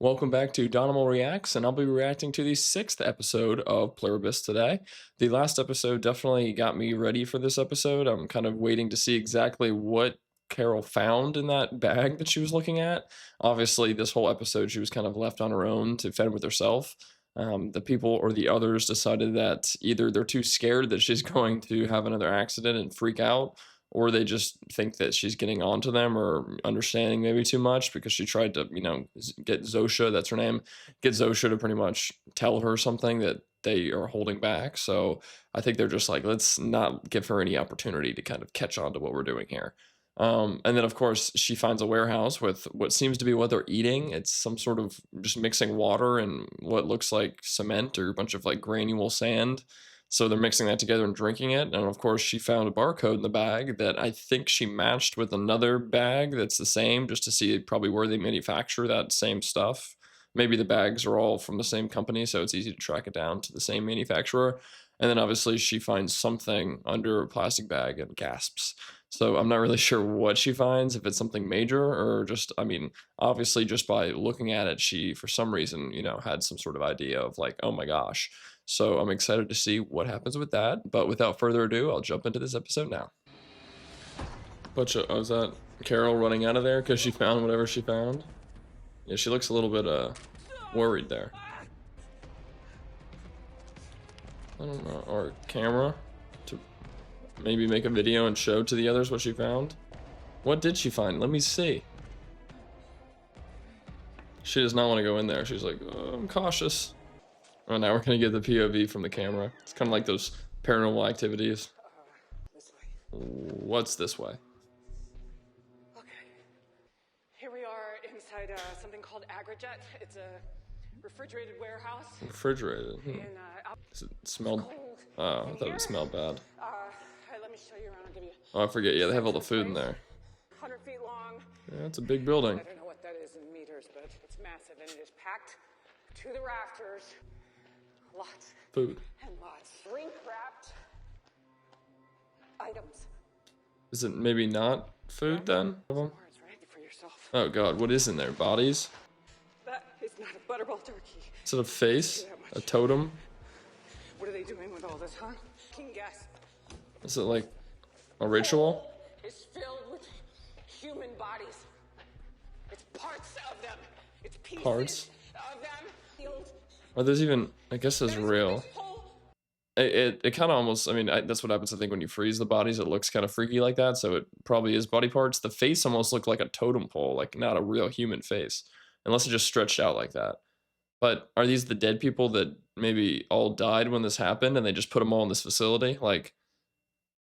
Welcome back to Donimal Reacts, and I'll be reacting to the sixth episode of Pluribus today. The last episode definitely got me ready for this episode. I'm kind of waiting to see exactly what Carol found in that bag that she was looking at. Obviously, this whole episode, she was kind of left on her own to fend with herself. The people or the others decided that either they're too scared that she's going to have another accident and freak out, or they just think that she's getting onto them or understanding maybe too much because she tried to, get Zosha, that's her name, get Zosha to pretty much tell her something that they are holding back. So I think they're just like, let's not give her any opportunity to kind of catch on to what we're doing here. And then, of course, she finds a warehouse with what seems to be what they're eating. It's some sort of just mixing water and what looks like cement or a bunch of like granule sand. So they're mixing that together and drinking it. And of course, she found a barcode in the bag that I think she matched with another bag that's the same, just to see probably where they manufacture that same stuff. Maybe the bags are all from the same company, so it's easy to track it down to the same manufacturer. And then obviously she finds something under a plastic bag and gasps. So I'm not really sure what she finds, if it's something major or just, obviously just by looking at it, she, for some reason, had some sort of idea of like, oh my gosh. So I'm excited to see what happens with that. But without further ado, I'll jump into this episode now. But was that Carol running out of there because she found whatever she found? Yeah, she looks a little bit worried there. I don't know, or camera to maybe make a video and show to the others what she found. What did she find? Let me see. She does not want to go in there. She's like, oh, I'm cautious. Oh, now we're gonna get the POV from the camera. It's kind of like those paranormal activities. This way. What's this way? Okay. Here we are inside something called Agrojet. It's a refrigerated warehouse. Refrigerated. Does it smell? Oh, I thought it smelled bad. Let me show you around. I'll give you. Oh, I forget. Yeah, they have all the food in there. 100 feet long. Yeah, it's a big building. I don't know what that is in meters, but it's massive and it is packed to the rafters. Lots. Food. And lots. Shrink wrapped items. Is it maybe not food then? Words, right? For yourself. Oh god, what is in there? Bodies? That is not a butterball turkey. Is it a face? A totem? What are they doing with all this, huh? Can guess. Is it like a ritual? It's filled with human bodies. It's parts of them. It's pieces Parts? of them. Filled. Are those even? I guess it's real. It kind of almost. That's what happens. I think when you freeze the bodies, it looks kind of freaky like that. So it probably is body parts. The face almost looked like a totem pole, like not a real human face, unless it just stretched out like that. But are these the dead people that maybe all died when this happened, and they just put them all in this facility? Like,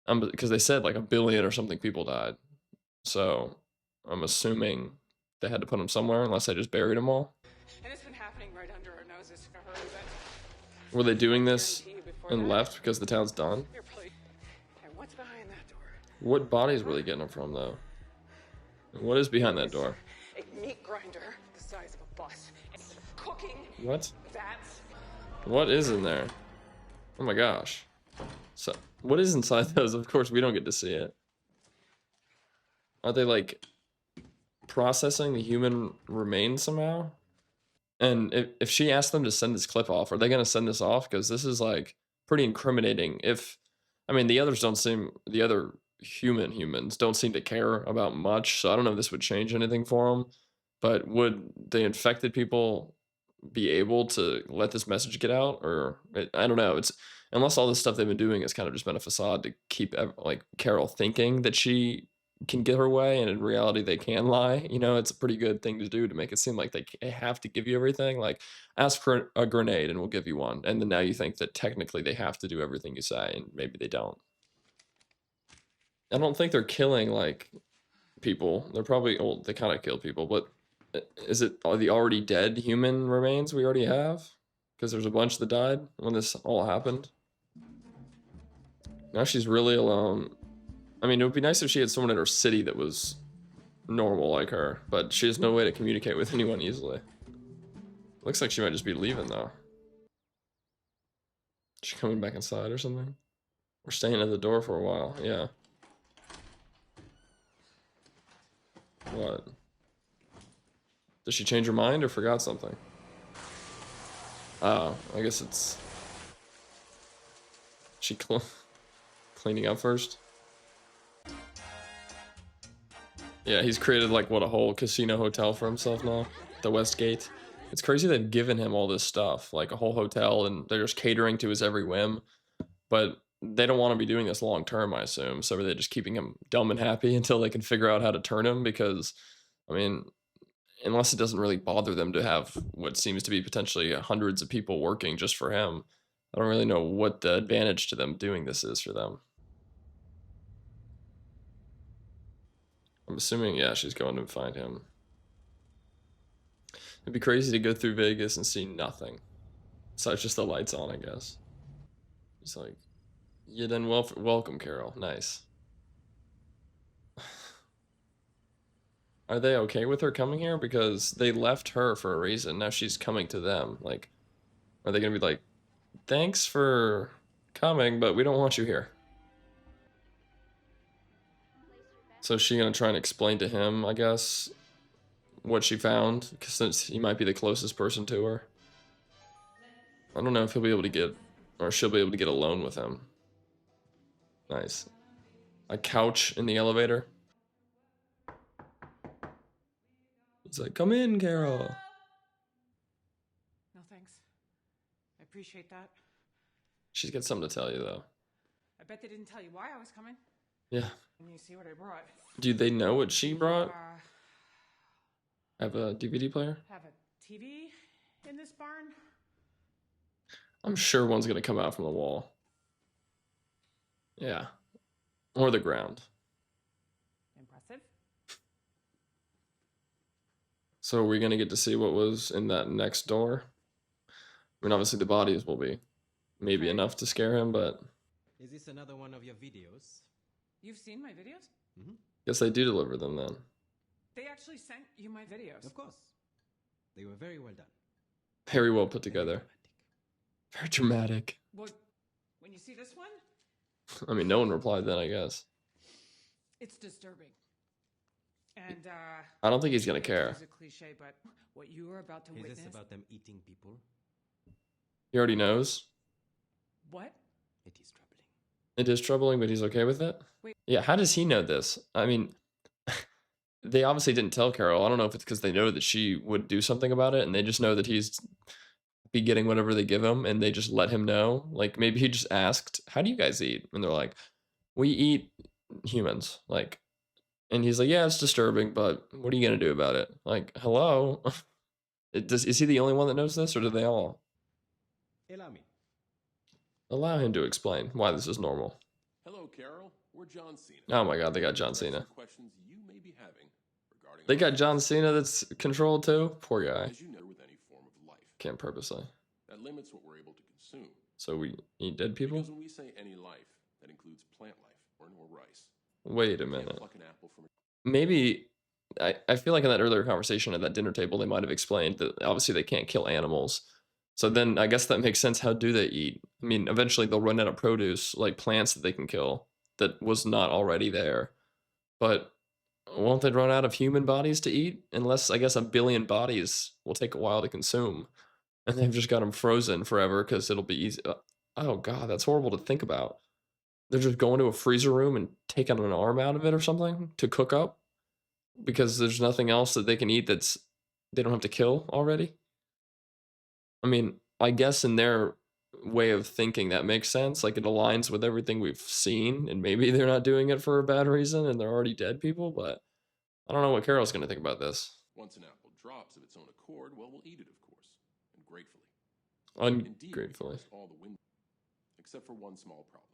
because they said like 1 billion or something people died. So I'm assuming they had to put them somewhere, unless they just buried them all. And it's been happening right under our noses for her. Were they doing this and left because the town's done? And what's behind that door? What bodies were they getting them from, though? And what is behind that door? A meat grinder the size of a bus. It's cooking. What? Vats. What is in there? Oh my gosh. So, what is inside those? Of course, we don't get to see it. Are they, like, processing the human remains somehow? And if she asked them to send this clip off, are they going to send this off? Because this is, like, pretty incriminating. The others don't seem, the other humans don't seem to care about much, so I don't know if this would change anything for them. But would the infected people be able to let this message get out? Or, I don't know. It's, unless all this stuff they've been doing has kind of just been a facade to keep, like, Carol thinking that she can get her way, and in reality they can lie. It's a pretty good thing to do to make it seem like they have to give you everything. Like, ask for a grenade and we'll give you one, and then now you think that technically they have to do everything you say, and maybe they don't. I don't think they're killing like people. They're probably old. They kind of kill people, but are the already dead human remains we already have? Because there's a bunch that died when this all happened. Now she's really alone. It would be nice if she had someone in her city that was normal like her, but she has no way to communicate with anyone easily. Looks like she might just be leaving, though. Is she coming back inside or something? We're staying at the door for a while, yeah. What? Did she change her mind or forgot something? Oh, I guess it's she cleaning up first. Yeah, he's created like what, a whole casino hotel for himself now, the Westgate. It's crazy they've given him all this stuff, like a whole hotel, and they're just catering to his every whim. But they don't want to be doing this long term, I assume. So they're just keeping him dumb and happy until they can figure out how to turn him. Because, I mean, unless it doesn't really bother them to have what seems to be potentially hundreds of people working just for him, I don't really know what the advantage to them doing this is for them. I'm assuming, yeah, she's going to find him. It'd be crazy to go through Vegas and see nothing. So it's just the lights on, I guess. It's like, yeah, then welcome, Carol. Nice. Are they okay with her coming here? Because they left her for a reason. Now she's coming to them. Like, are they going to be like, thanks for coming, but we don't want you here? So is she going to try and explain to him, I guess, what she found? Because since he might be the closest person to her. I don't know if he'll be able to get, or she'll be able to get alone with him. Nice. A couch in the elevator. It's like, come in, Carol. No thanks. I appreciate that. She's got something to tell you, though. I bet they didn't tell you why I was coming. Yeah. And you see what I brought. Do they know what she brought? Have a DVD player? Have a TV in this barn? I'm sure one's gonna come out from the wall. Yeah. Or the ground. Impressive. So are we gonna get to see what was in that next door? I mean, obviously the bodies will be maybe enough to scare him, but Is this another one of your videos? You've seen my videos? Mm-hmm. guess they do deliver them then. They actually sent you my videos. Of course. They were very well done. Very well put together. Very dramatic. Well, when you see this one, I mean, no one replied then, I guess. it's disturbing. And I don't think he's gonna care. It's a cliche, but what you are about to Is witness. this about them eating people? He already knows. What? It is troubling. It is troubling, but he's okay with it. Wait. Yeah, how does he know this? I mean, they obviously didn't tell Carol. I don't know if it's because they know that she would do something about it, and they just know that he's be getting whatever they give him, and they just let him know. Like maybe he just asked, "How do you guys eat?" And they're like, "We eat humans." Like, and he's like, "Yeah, it's disturbing, but what are you gonna do about it?" Like, hello, is he the only one that knows this, or do they all? Allow me. Allow him to explain why this is normal. Hello, Carol. We're John Cena. Oh my God, they got John Cena. Questions you may be having regarding They got John Cena that's controlled too. Poor guy. as you know with any form of life. Can't purposely. That limits what we're able to consume. So we eat dead people? Because when we say any life, that includes plant life or nor rice. Wait a You can't minute. pluck an apple from a Maybe I feel like in that earlier conversation at that dinner table, they might have explained that obviously they can't kill animals. So then I guess that makes sense. How do they eat? I mean, eventually they'll run out of produce, like plants that they can kill that was not already there. But won't they run out of human bodies to eat? Unless I guess a billion bodies will take a while to consume. And they've just got them frozen forever because it'll be easy. Oh God, that's horrible to think about. They're just going to a freezer room and taking an arm out of it or something to cook up because there's nothing else that they can eat that's they don't have to kill already. I mean, I guess in their way of thinking that makes sense. Like it aligns with everything we've seen, and maybe they're not doing it for a bad reason and they're already dead people, but I don't know what Carol's gonna think about this. once an apple drops of its own accord, well, we'll eat it, of course, and gratefully. Indeed, Ungratefully. across all the wind, except for one small problem.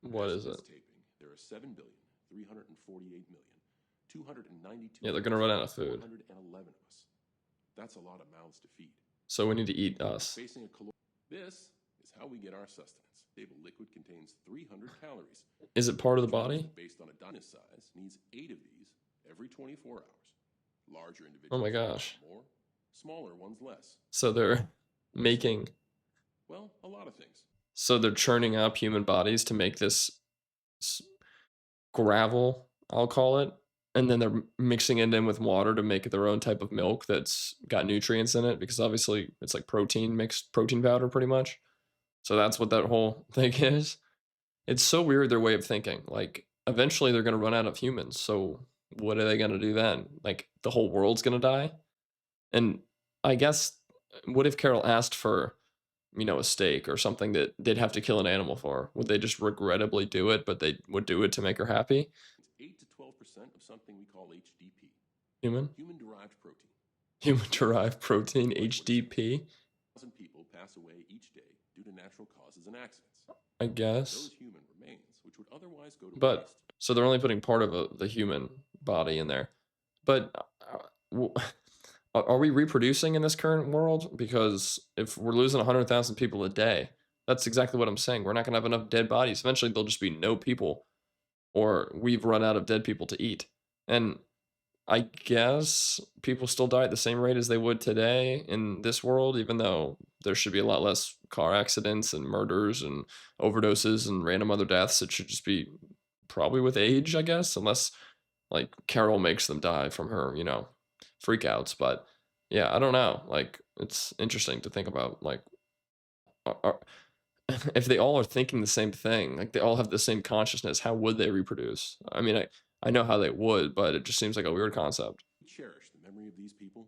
What As is of it? this taping, there are 7,348,292,211 Yeah, they're gonna run out of food. of us. That's a lot of mouths to feed. So we need to eat us. Facing a This is how we get our sustenance. Stable liquid contains 300 calories. Is it part of the body? Based on a dinosaur size, needs 8 of these every 24 hours. Larger individuals. Oh my gosh. More, smaller ones less. So they're making Well, a lot of things. so they're churning up human bodies to make this gravel, I'll call it, and then they're mixing it in with water to make their own type of milk that's got nutrients in it because obviously it's like protein mixed protein powder pretty much. So that's what that whole thing is. It's so weird their way of thinking. Like eventually they're gonna run out of humans. So what are they gonna do then? Like the whole world's gonna die? And I guess what if Carol asked for, a steak or something that they'd have to kill an animal for? Would they just regrettably do it, but they would do it to make her happy? It's 8 to 12% of something we call HDP, Human? human-derived protein. Human derived protein, HDP, 1,000 people pass away each day due to natural causes and accidents. I guess. Those human remains, which would otherwise go to But waste. so they're only putting part of the human body in there. But are we reproducing in this current world? Because if we're losing 100,000 people a day, that's exactly what I'm saying. We're not going to have enough dead bodies. Eventually, there'll just be no people, or we've run out of dead people to eat. And I guess people still die at the same rate as they would today in this world, even though there should be a lot less car accidents and murders and overdoses and random other deaths. It should just be probably with age, I guess, unless like Carol makes them die from her, freakouts. But yeah, I don't know. Like, it's interesting to think about. Like, are, if they all are thinking the same thing, like they all have the same consciousness, how would they reproduce? I mean, I know how they would, but it just seems like a weird concept. We cherish the memory of these people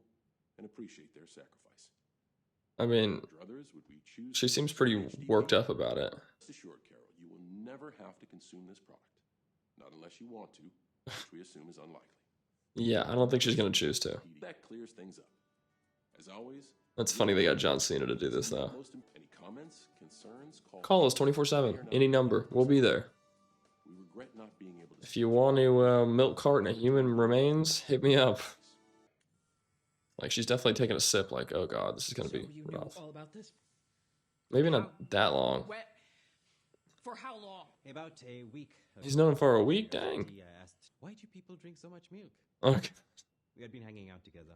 and appreciate their sacrifice. I mean, For others, would we choose she to seems consume pretty HDP? worked up about it. Rest assured, Carol, you will never have to consume this product. Not unless you want to, which we assume is unlikely. Yeah, I don't think she's gonna choose to. That clears things up. As always, That's funny they got John Cena to do this though. Any comments, concerns, Call us 24/7, any number, we'll be there. We regret not being able to. If you want to milk carton of human remains, hit me up. Like she's definitely taking a sip. Like, oh god, this is gonna be you knew rough. all about this? Maybe not that long. For how long? About a week. He's known for a week. Dang. I asked, why do people drink so much milk? Okay. We had been hanging out together.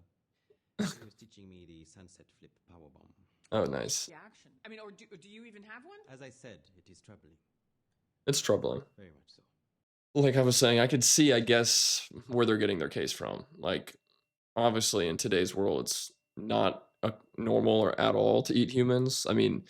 He was teaching me the sunset flip powerbomb. Oh, nice. The action. I mean, or do you even have one? As I said, it is troubling. It's troubling. Very much so. Like I was saying, I could see, I guess, where they're getting their case from. Like, obviously, in today's world, it's not normal or at all to eat humans. I mean,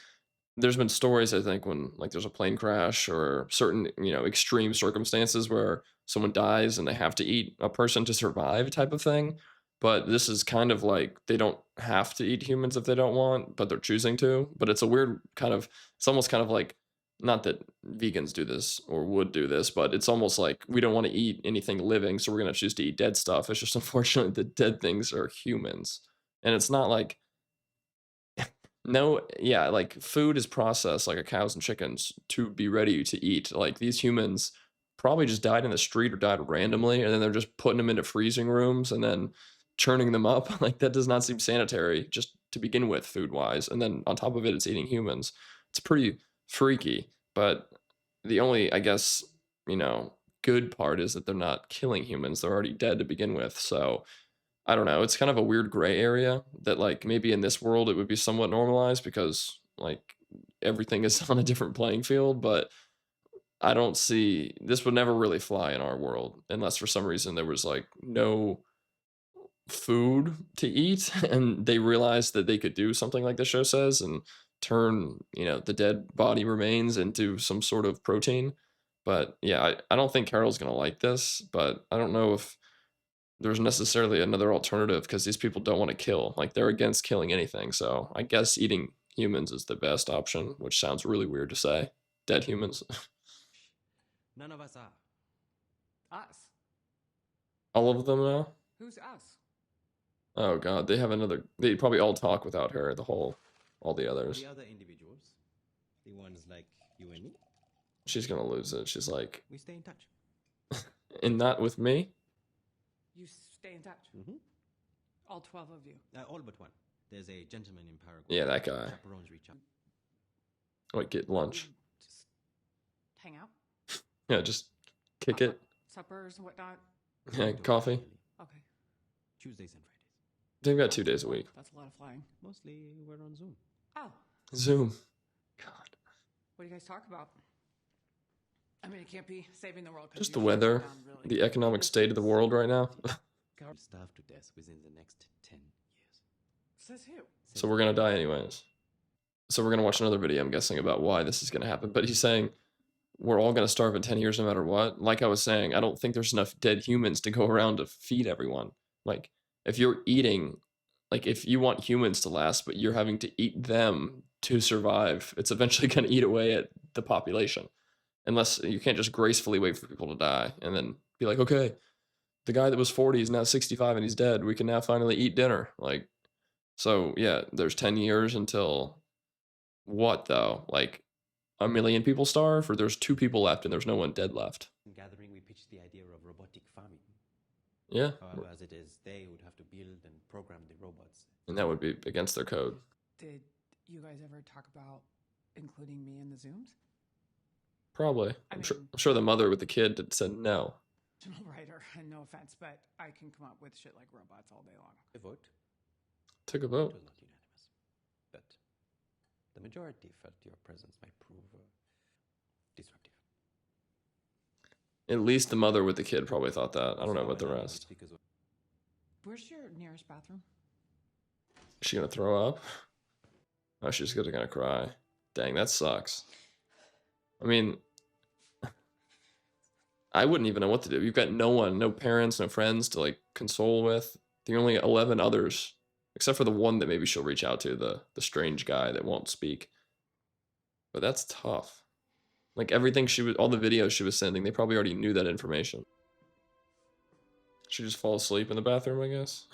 there's been stories, I think, when like there's a plane crash or certain, extreme circumstances where someone dies and they have to eat a person to survive type of thing. But this is kind of like they don't have to eat humans if they don't want, but they're choosing to. But it's a weird kind of, it's almost kind of like, not that vegans do this or would do this, but it's almost like we don't want to eat anything living, so we're going to choose to eat dead stuff. It's just unfortunate that dead things are humans. And it's not like, no, yeah, like food is processed like a cows and chickens to be ready to eat. Like these humans probably just died in the street or died randomly, and then they're just putting them into freezing rooms and then churning them up. Like that does not seem sanitary just to begin with, food wise. And then on top of it, it's eating humans. It's pretty freaky. But the only, I guess, good part is that they're not killing humans. They're already dead to begin with. So I don't know. It's kind of a weird gray area that like maybe in this world it would be somewhat normalized because like everything is on a different playing field, but I don't see this would never really fly in our world unless for some reason there was like no food to eat and they realized that they could do something like the show says and turn, the dead body remains into some sort of protein. But yeah, I don't think Carol's gonna like this, but I don't know if there's necessarily another alternative because these people don't want to kill. Like they're against killing anything. So I guess eating humans is the best option, which sounds really weird to say. Dead humans. None of us are. Us. All of them now? Who's us? Oh god, they probably all talk without her, all the others. The other individuals, the ones like you and me, She's gonna lose it. She's like, we stay in touch. and not with me? You stay in touch. Mm-hmm. All 12 of you. All but one. There's a gentleman in Paraguay. Yeah, that guy. Chaperones reach out. Like get lunch. Just hang out. Yeah, just kick it. Suppers and whatnot. Yeah, coffee. Okay. Tuesdays and Fridays. They've got 2 days a week. That's a lot of flying. Mostly we're on Zoom. Oh, Zoom. God. what do you guys talk about? I mean, it can't be saving the world. 'Cause Just the you shut weather, down really the economic state of the world right now. Will starve to death within the next 10 years. Says who? So we're gonna die anyways. So we're gonna watch another video, I'm guessing, about why this is gonna happen. But he's saying we're all gonna starve in 10 years no matter what. Like I was saying, I don't think there's enough dead humans to go around to feed everyone. Like, if you're eating, like, if you want humans to last, but you're having to eat them to survive, it's eventually gonna eat away at the population. Unless you can't just gracefully wait for people to die and then be like, okay, the guy that was 40 is now 65 and he's dead. We can now finally eat dinner. Like, so yeah, there's 10 years until what though? Like, a million people starve, or there's 2 people left and there's no one dead left. In gathering, we pitched the idea of robotic farming. Yeah, However, as it is, they would have to build and program the robots. and that would be against their code. Did you guys ever talk about including me in the Zooms? Probably. I I'm mean- sure the mother with the kid had said no. Writer, and no offense, but I can come up with shit like robots all day long. A vote? Took a It vote. was not unanimous. But the majority felt your presence might prove disruptive. At least the mother with the kid probably thought that. I don't know about the So, rest. because of Where's your nearest bathroom? Is she gonna throw up? Oh, she's gonna cry. Dang, that sucks. I mean, I wouldn't even know what to do. You've got no one, no parents, no friends to like console with. The only 11 others, except for the one that maybe she'll reach out to, the strange guy that won't speak. But that's tough. Like everything all the videos she was sending, they probably already knew that information. She just fall asleep in the bathroom, I guess.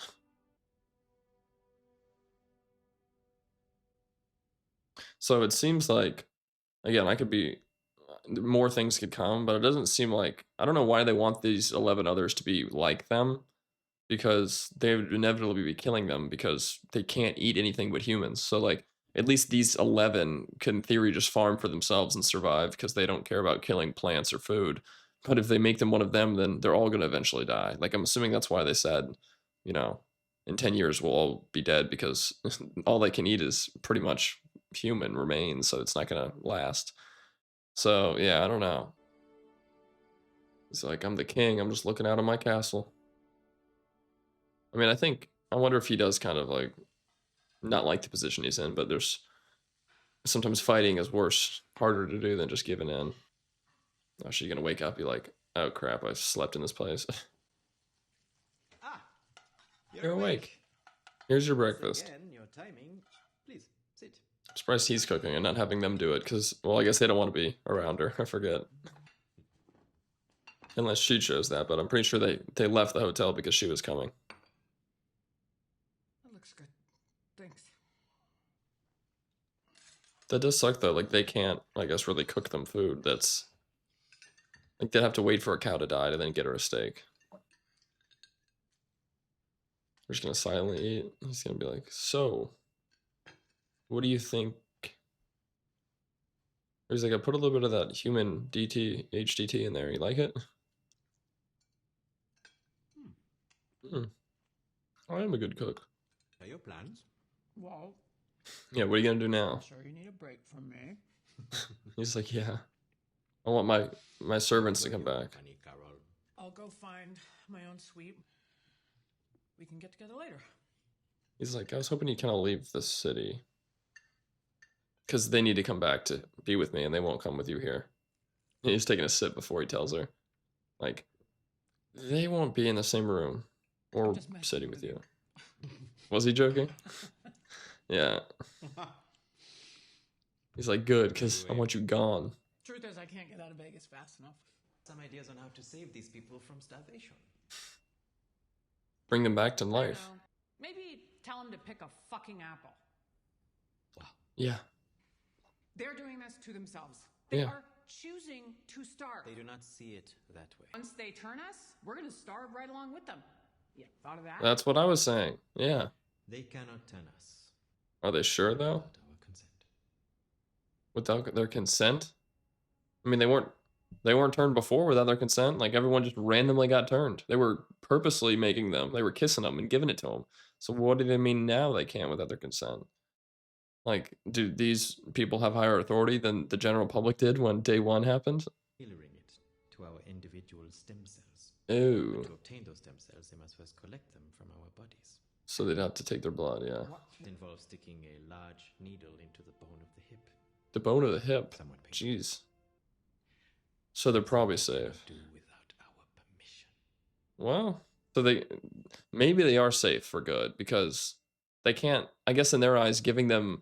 So it seems like, again, more things could come, but it doesn't seem like, I don't know why they want these 11 others to be like them, because they would inevitably be killing them because they can't eat anything but humans. So like, at least these 11 can in theory just farm for themselves and survive because they don't care about killing plants or food. But if they make them one of them, then they're all going to eventually die. Like, I'm assuming that's why they said, in 10 years we'll all be dead, because all they can eat is pretty much human remains, so it's not going to last. So, yeah, I don't know. It's like, I'm the king, I'm just looking out of my castle. I mean, I wonder if he does kind of like, not like the position he's in, but there's sometimes fighting is worse, harder to do than just giving in. Oh, she's gonna wake up, be like, oh crap, I slept in this place. Ah, You're awake. Here's your breakfast. Again, your timing. Please sit. I'm surprised he's cooking and not having them do it, because, well, I guess they don't want to be around her. I forget. Unless she chose that, but I'm pretty sure they left the hotel because she was coming. That looks good. Thanks. That does suck, though. Like, they can't, I guess, really cook them food. That's... Like, they'd have to wait for a cow to die to then get her a steak. We're just gonna silently eat. He's gonna be like, so, what do you think? Or he's like, I put a little bit of that human HDT in there. You like it? I am a good cook. Are your plans? Well, Yeah, what are you gonna do now? I'm sure you need a break from me. He's like, yeah. I want my servants to come back. Funny, Carol. I'll go find my own suite. We can get together later. He's like, I was hoping you kind of leave the city. Because they need to come back to be with me, and they won't come with you here. And he's taking a sip before he tells her. Like, they won't be in the same room or Just messing sitting with with you. Was he joking? Yeah. He's like, good, because I want you gone. Truth is, I can't get out of Vegas fast enough. Some ideas on how to save these people from starvation. Bring them back to I don't life. know. Maybe tell them to pick a fucking apple. Yeah. They're doing this to themselves. They Yeah. are choosing to starve. They do not see it that way. Once they turn us, we're gonna starve right along with them. Yeah, thought of that? That's what I was saying. Yeah. They cannot turn us Are they sure, though? without our consent. Without their consent? I mean, they weren't turned before without their consent. Like, everyone just randomly got turned. They were purposely making them. They were kissing them and giving it to them. So what do they mean now they can't without their consent? Like, do these people have higher authority than the general public did when day one happened? Hillary to our individual stem cells. Ooh. But to obtain those stem cells, they must first collect them from our bodies. So they'd have to take their blood, yeah. It involves sticking a large needle into the bone of the hip. The bone of the hip. Somewhat painful. Jeez. So they're probably safe. Do without our permission. Well, so maybe they are safe for good because they can't, I guess in their eyes, giving them,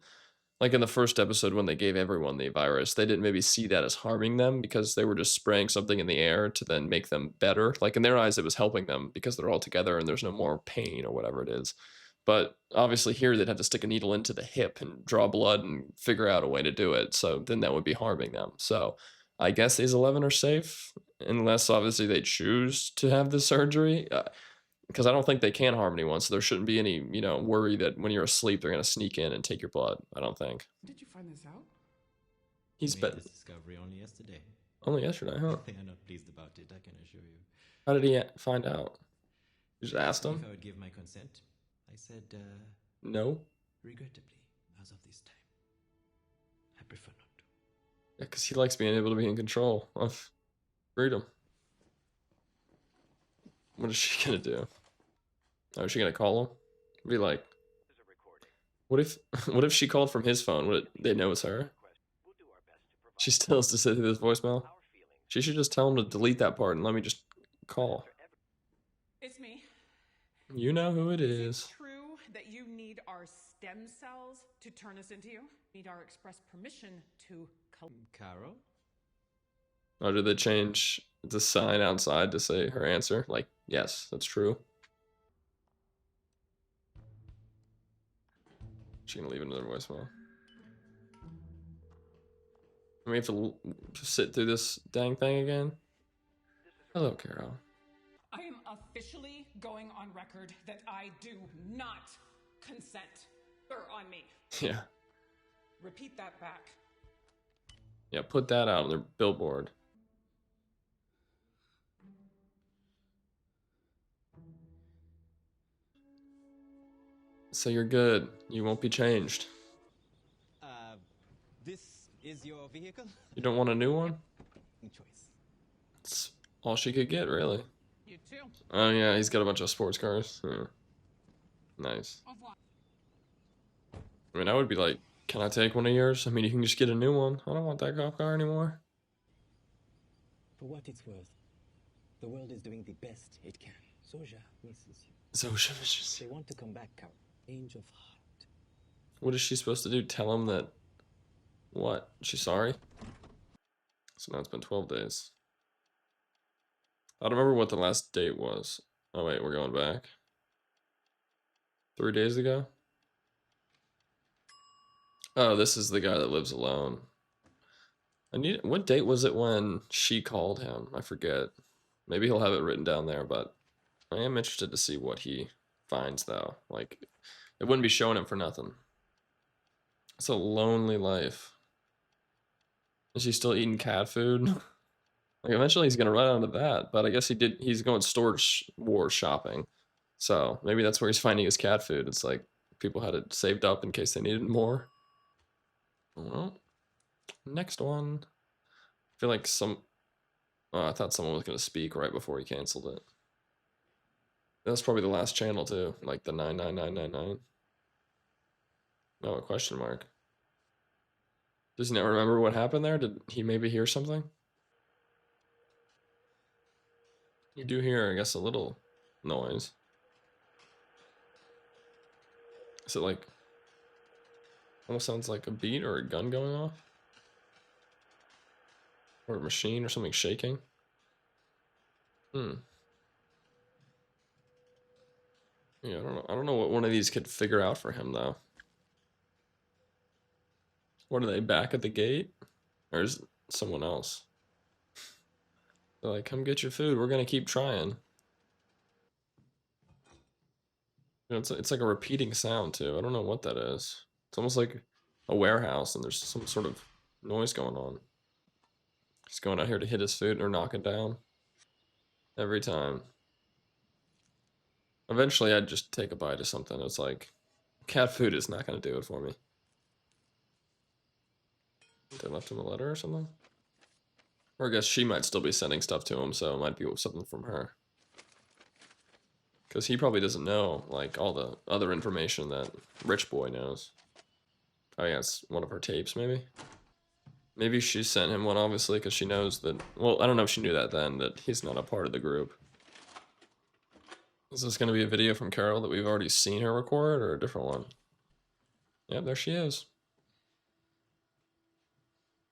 like in the first episode when they gave everyone the virus, they didn't maybe see that as harming them because they were just spraying something in the air to then make them better. Like in their eyes, it was helping them because they're all together and there's no more pain or whatever it is. But obviously here they'd have to stick a needle into the hip and draw blood and figure out a way to do it. So then that would be harming them. So I guess these 11 are safe unless obviously they choose to have the surgery. Because I don't think they can harm anyone, so there shouldn't be any, worry that when you're asleep they're gonna sneak in and take your blood. I don't think. Did you find this out? He's Made been this discovery only yesterday. only yesterday, huh? They are not pleased about it, I can assure you. How did he find out? You just asked him? If I would give my consent, I said, No. regrettably, as of this time, I prefer not to. Yeah, because he likes being able to be in control of freedom. What is she gonna do? Oh, is she gonna call him? Be like, what if she called from his phone? Would they know it's her? She still has to sit through this voicemail. She should just tell him to delete that part and let me just call. It's me. You know who it Is is. it true that you need our stem cells to turn us into you? Need our express permission to Carol? Or did they change the sign outside to say her answer? Like, yes, that's true. She's gonna leave another voicemail. We have to sit through this dang thing again. Hello, Carol. I am officially going on record that I do not consent. Or on me. Yeah. Repeat that back. Yeah, put that out on their billboard. So you're good. You won't be changed. This is your vehicle? You don't want a new one? Choice. It's all she could get, really. You too. Oh yeah, he's got a bunch of sports cars. Yeah. Nice. Au revoir. I mean, I would be like, can I take one of yours? I mean, you can just get a new one. I don't want that cop car anymore. For what it's worth, the world is doing the best it can. Soja misses you. So They want to come back, Carol. Change of heart. what is she supposed to do? Tell him that... What? She's sorry? So now it's been 12 days. I don't remember what the last date was. Oh wait, we're going back. 3 days ago? Oh, this is the guy that lives alone. What date was it when she called him? I forget. Maybe he'll have it written down there, but I am interested to see what he finds though. Like, it wouldn't be showing him for nothing. It's a lonely life. Is he still eating cat food? Like, eventually he's gonna run out of that, but I guess he's going storage war shopping. So maybe that's where he's finding his cat food. It's like people had it saved up in case they needed more. Well, next one. I feel like oh, I thought someone was gonna speak right before he canceled it. That's probably the last channel too, like the 99999. No, a question mark. Does he not remember what happened there? Did he maybe hear something? You do hear, I guess, a little noise. Is it like... almost sounds like a beat or a gun going off? Or a machine or something shaking? Yeah, I don't know. I don't know what one of these could figure out for him, though. What are they, back at the gate? Or is it someone else? They're like, come get your food. We're going to keep trying. You know, it's like a repeating sound, too. I don't know what that is. It's almost like a warehouse, and there's some sort of noise going on. He's going out here to hit his food or knock it down. Every time. Eventually, I'd just take a bite of something. It's like, cat food is not going to do it for me. They left him a letter or something? Or I guess she might still be sending stuff to him, so it might be something from her. Because he probably doesn't know, like, all the other information that Rich Boy knows. Oh yeah, it's one of her tapes, maybe? Maybe she sent him one, obviously, because she knows that... Well, I don't know if she knew that then, that he's not a part of the group. Is this going to be a video from Carol that we've already seen her record, or a different one? Yeah, there she is.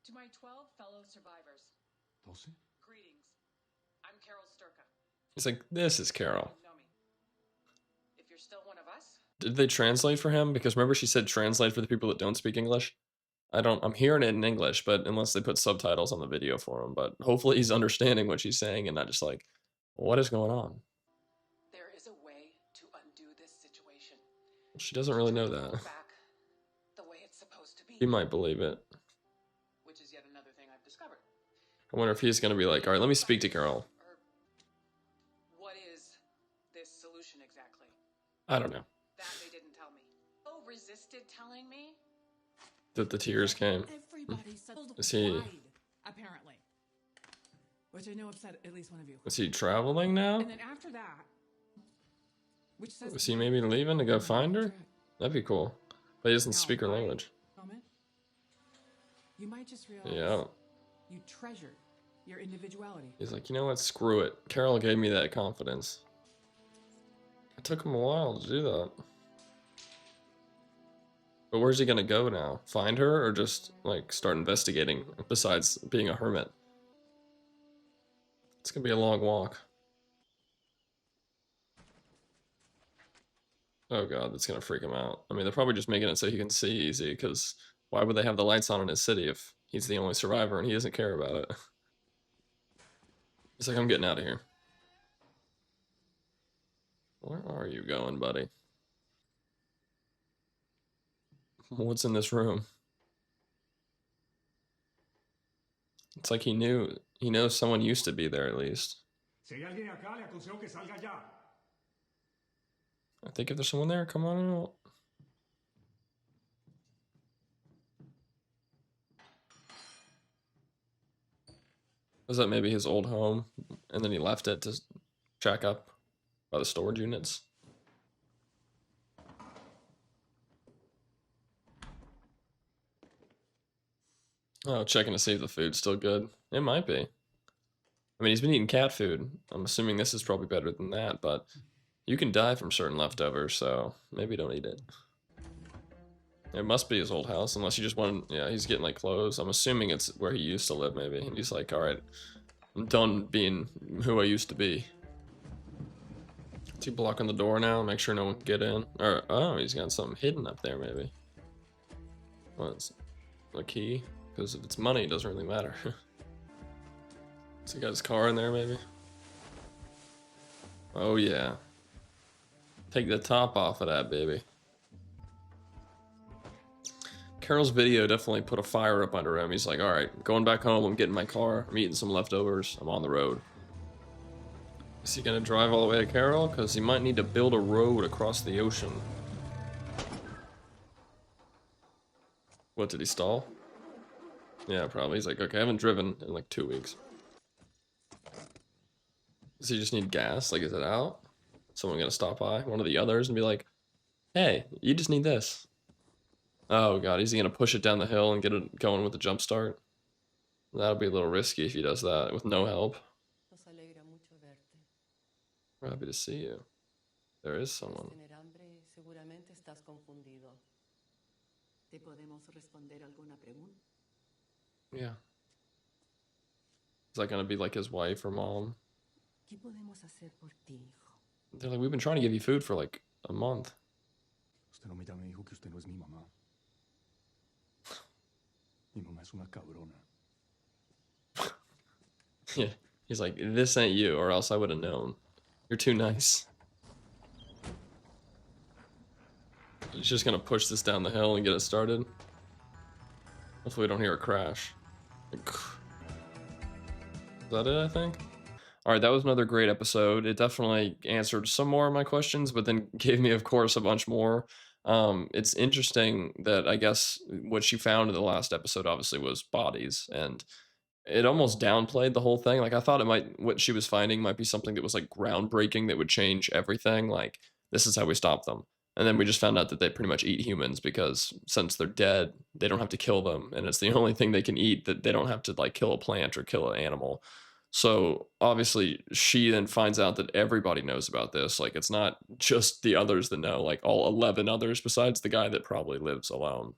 To my 12 fellow survivors, 12? greetings. I'm Carol Sturka. He's like, this is Carol. You know me. If you're still one of us, Did they translate for him? Because remember she said translate for the people that don't speak English? I'm hearing it in English, but unless they put subtitles on the video for him. But hopefully he's understanding what she's saying and not just like, what is going on? there is a way to undo this situation. She doesn't really know Turn the world that. back the way it's supposed to be. He might believe it. Which is yet another thing I've discovered. I wonder if he's going to be like, all right, let me speak to Carol. Or what is this solution exactly? I don't know. That they didn't tell me. Oh, resisted telling me? That the tears came. Everybody's Is he- lied, apparently. Which I know upset at least one of you. Is he traveling now? And then after that, which says Is he maybe leaving to go find her? That'd be cool. But he doesn't speak her language. Moment, you might just realize Yeah. you treasured your individuality. He's like, you know what? Screw it. Carol gave me that confidence. It took him a while to do that. But where's he gonna go now? Find her or just, like, start investigating besides being a hermit? It's gonna be a long walk. Oh god, that's gonna freak him out. I mean, they're probably just making it so he can see easy, because why would they have the lights on in his city if he's the only survivor and he doesn't care about it? He's like, I'm getting out of here. Where are you going, buddy? What's in this room? It's like he knows someone used to be there at least. Si hay alguien acá, le aconsejo que salga ya. I think if there's someone there, come on out. Was that maybe his old home, and then he left it to check up by the storage units? Oh, checking to see if the food's still good. It might be. I mean, he's been eating cat food. I'm assuming this is probably better than that, but you can die from certain leftovers, so maybe don't eat it. It must be his old house, unless he just wanted... Yeah, he's getting, like, clothes. I'm assuming it's where he used to live, maybe. And he's like, alright, I'm done being who I used to be. Is he blocking the door now? Make sure no one can get in? Or, oh, he's got something hidden up there, maybe. What's a key? Because if it's money, it doesn't really matter. So he got his car in there, maybe? Oh, yeah. Take the top off of that, baby. Carol's video definitely put a fire up under him. He's like, alright, going back home, I'm getting my car, I'm eating some leftovers, I'm on the road. Is he gonna drive all the way to Carol? Because he might need to build a road across the ocean. What, did he stall? Yeah, probably. He's like, okay, I haven't driven in like 2 weeks. Does he just need gas? Like, is it out? Someone gonna stop by, one of the others, and be like, hey, you just need this. Oh god, is he gonna push it down the hill and get it going with the jump start? That'll be a little risky if he does that with no help. Nos alegra mucho verte. We're happy to see you. There is someone. Tener hambre, seguramente estás confundido. ¿Te podemos responder alguna pregunta? Yeah. Is that gonna be like his wife or mom? ¿Qué podemos hacer por ti, hijo? They're like, we've been trying to give you food for like a month. Usted no me dijo que usted no es mi mamá. Mi mamá es una cabrona. Yeah. He's like, this ain't you, or else I would have known. You're too nice. He's just gonna push this down the hill and get it started. Hopefully we don't hear a crash. Like, is that it, I think? Alright, that was another great episode. It definitely answered some more of my questions, but then gave me, of course, a bunch more. It's interesting that I guess what she found in the last episode obviously was bodies, and it almost downplayed the whole thing. Like I thought what she was finding might be something that was like groundbreaking that would change everything. Like this is how we stop them. And then we just found out that they pretty much eat humans because since they're dead, they don't have to kill them, and it's the only thing they can eat that they don't have to like kill a plant or kill an animal. So obviously she then finds out that everybody knows about this. Like it's not just the others that know, like all 11 others besides the guy that probably lives alone.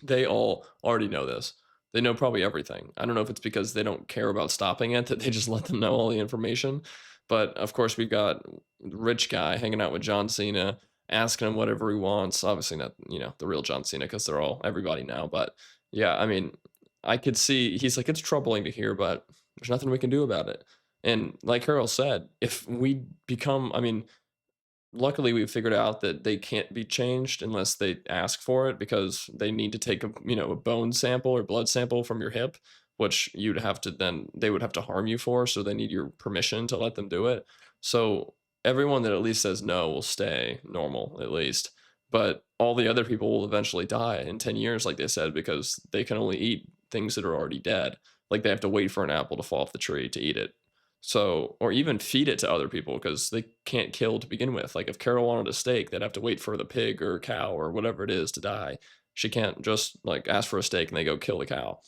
They all already know this. They know probably everything. I don't know if it's because they don't care about stopping it that they just let them know all the information. But of course, we've got rich guy hanging out with John Cena, asking him whatever he wants. Obviously, not the real John Cena because they're all everybody now. But yeah, I mean, I could see he's like it's troubling to hear, but there's nothing we can do about it. And like Carol said, if we become, I mean, luckily we figured out that they can't be changed unless they ask for it because they need to take a bone sample or blood sample from your hip, which they would have to harm you for, so they need your permission to let them do it. So everyone that at least says no will stay normal at least, but all the other people will eventually die in 10 years like they said because they can only eat things that are already dead. Like they have to wait for an apple to fall off the tree to eat it. So, or even feed it to other people because they can't kill to begin with. Like if Carol wanted a steak, they'd have to wait for the pig or cow or whatever it is to die. She can't just like ask for a steak and they go kill the cow.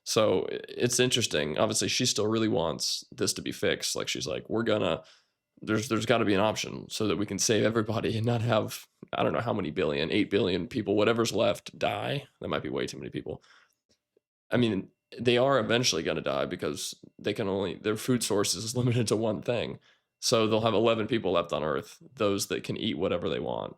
So it's interesting. Obviously, she still really wants this to be fixed. Like she's like, there's got to be an option so that we can save everybody and not have I don't know how many billion, 8 billion people, whatever's left, die. That might be way too many people. I mean, they are eventually going to die because their food source is limited to one thing. So they'll have 11 people left on Earth, those that can eat whatever they want.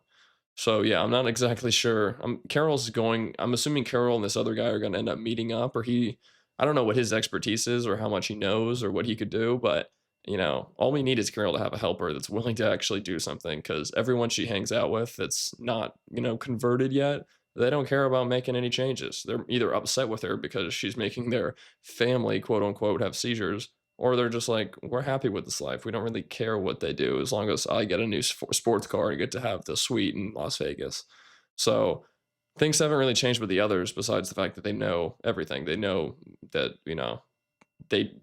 So yeah, I'm not exactly sure. I'm assuming Carol and this other guy are going to end up meeting up, or I don't know what his expertise is or how much he knows or what he could do, but all we need is Carol to have a helper that's willing to actually do something because everyone she hangs out with that's not, converted yet, they don't care about making any changes. They're either upset with her because she's making their family, quote unquote, have seizures, or they're just like, we're happy with this life. We don't really care what they do as long as I get a new sports car and get to have the suite in Las Vegas. So things haven't really changed with the others besides the fact that they know everything. They know that, they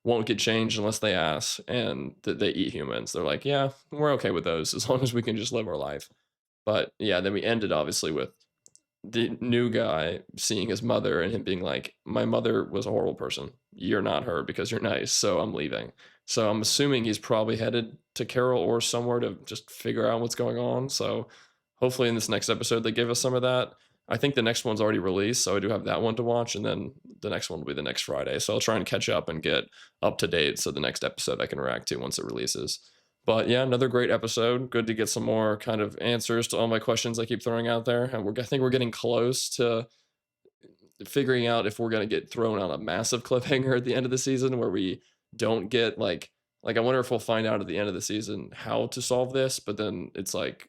won't get changed unless they ask and that they eat humans. They're like, yeah, we're okay with those as long as we can just live our life. But yeah, then we ended obviously with the new guy seeing his mother and him being like, my mother was a horrible person. You're not her because you're nice, so I'm leaving. So I'm assuming he's probably headed to Carol or somewhere to just figure out what's going on. So hopefully in this next episode they give us some of that. I think the next one's already released, so I do have that one to watch, and then the next one will be the next Friday. So I'll try and catch up and get up to date so the next episode I can react to once it releases. But yeah, another great episode. Good to get some more kind of answers to all my questions I keep throwing out there. And I think we're getting close to figuring out if we're going to get thrown on a massive cliffhanger at the end of the season where we don't get like I wonder if we'll find out at the end of the season how to solve this, but then it's like,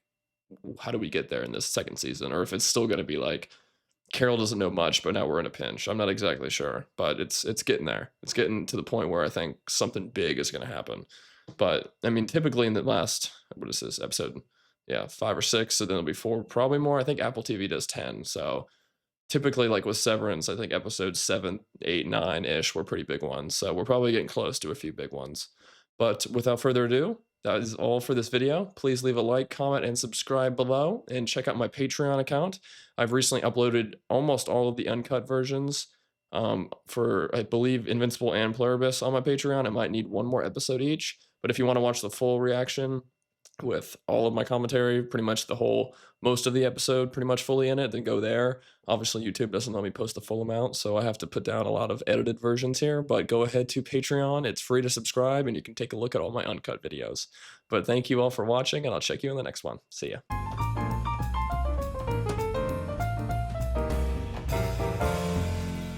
how do we get there in this second season? Or if it's still going to be like, Carol doesn't know much, but now we're in a pinch. I'm not exactly sure, but it's getting there. It's getting to the point where I think something big is going to happen. But I mean, typically in the last, what is this episode? Yeah, 5 or 6. So then it'll be 4, probably more. I think Apple TV does 10. So typically, like with Severance, I think episodes 7, 8, 9 ish were pretty big ones. So we're probably getting close to a few big ones. But without further ado, that is all for this video. Please leave a like, comment, and subscribe below, and check out my Patreon account. I've recently uploaded almost all of the uncut versions for, I believe, Invincible and Pluribus on my Patreon. I might need one more episode each, but if you want to watch the full reaction with all of my commentary, pretty much most of the episode pretty much fully in it, then go there. Obviously, YouTube doesn't let me post the full amount, so I have to put down a lot of edited versions here, but go ahead to Patreon. It's free to subscribe, and you can take a look at all my uncut videos. But thank you all for watching, and I'll check you in the next one. See ya.